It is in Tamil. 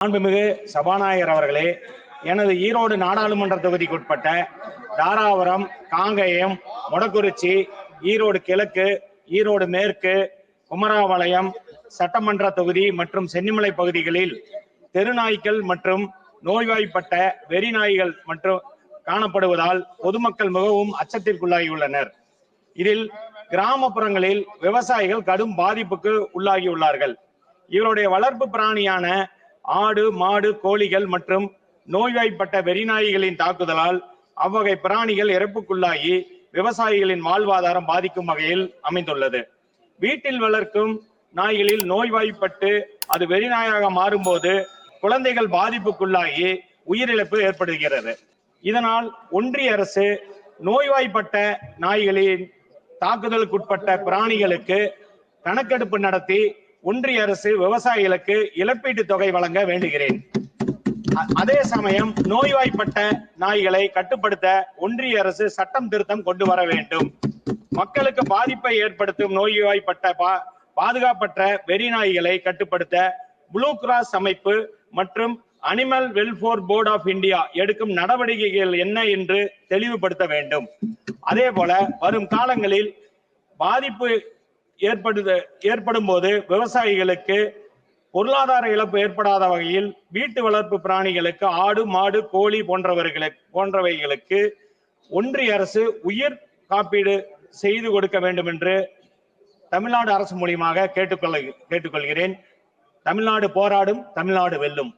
மாண்புமிகு சபாநாயகர் அவர்களே, எனது ஈரோடு நாடாளுமன்ற தொகுதிக்குட்பட்ட தாராபுரம், காங்கயம், மொடக்குறிச்சி, ஈரோடு கிழக்கு, ஈரோடு மேற்கு, குமராபாளையம் சட்டமன்ற தொகுதி மற்றும் சென்னிமலை பகுதிகளில் தெருநாய்கள் மற்றும் நோய்வாய்ப்பட்ட வெறி நாய்கள் மற்றும் காணப்படுவதால் பொதுமக்கள் மிகவும் அச்சத்திற்குள்ளாகியுள்ளனர். இதில் கிராமப்புறங்களில் விவசாயிகள் கடும் பாதிப்புக்கு உள்ளாகியுள்ளார்கள். இவருடைய வளர்ப்பு பிராணியான ஆடு, மாடு, கோழிகள் மற்றும் நோய்வாய்ப்பட்ட வெறிநாய்களின் தாக்குதலால் அவ்வகை பிராணிகள் இறப்புக்குள்ளாகி விவசாயிகளின் வாழ்வாதாரம் பாதிக்கும் வகையில் அமைந்துள்ளது. வீட்டில் வளர்க்கும் நாய்களில் நோய்வாய்ப்பட்டு அது வெறிநாயாக மாறும்போது குழந்தைகள் பாதிப்புக்குள்ளாகி உயிரிழப்பு ஏற்படுகிறது. இதனால் ஒன்றிய அரசு நோய்வாய்ப்பட்ட நாய்களின் தாக்குதலுக்குட்பட்ட பிராணிகளுக்கு கணக்கெடுப்பு நடத்தி ஒன்றிய அரசு விவசாயிகளுக்கு இழப்பீட்டு தொகை வழங்க வேண்டுகிறேன். அதே சமயம் நோய்வாய்ப்பட்ட நாய்களை கட்டுப்படுத்த ஒன்றிய அரசு சட்டம் திருத்தம் கொண்டு வர வேண்டும். மக்களுக்கு பாதிப்பை ஏற்படுத்தும் நோய்வாய்ப்பட்ட பாதுகாப்பற்ற வெறி நாய்களை கட்டுப்படுத்த ப்ளூ கிராஸ் அமைப்பு மற்றும் Animal Welfare Board of India எடுக்கும் நடவடிக்கைகள் என்ன என்று தெளிவுபடுத்த வேண்டும். அதே போல வரும் காலங்களில் பாதிப்பு ஏற்படும் போது விவசாயிகளுக்கு பொருளாதார இழப்பு ஏற்படாத வகையில் வீட்டு வளர்ப்பு பிராணிகளுக்கு ஆடு, மாடு, கோழி போன்றவைகளுக்கு ஒன்றிய அரசு உயிர் காப்பீடு செய்து கொடுக்க வேண்டும் என்று தமிழ்நாடு அரசு மூலியமாக கேட்டுக்கொள்கிறேன். தமிழ்நாடு போராடும், தமிழ்நாடு வெல்லும்.